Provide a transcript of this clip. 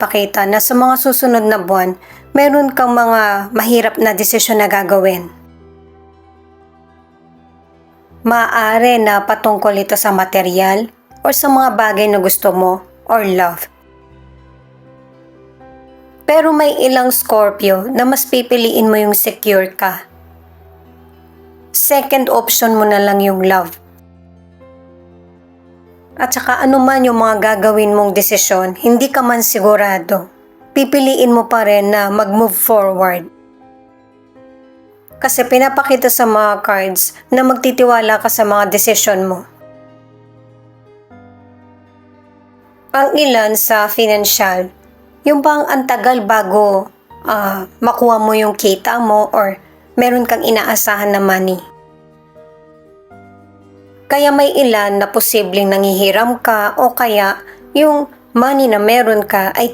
pakita na sa mga susunod na buwan, meron kang mga mahirap na desisyon na gagawin. Maaari na patungkol ito sa material o sa mga bagay na gusto mo or love. Pero may ilang Scorpio na mas pipiliin mo yung secure ka. Second option mo na lang yung love. At saka anuman yung mga gagawin mong desisyon, hindi ka man sigurado, pipiliin mo pa rin na mag-move forward. Kasi pinapakita sa mga cards na magtitiwala ka sa mga desisyon mo. Ang ilan sa financial, yung bang antagal bago makuha mo yung kita mo or meron kang inaasahan na money. Kaya may ilan na posibleng nangihiram ka o kaya yung money na meron ka ay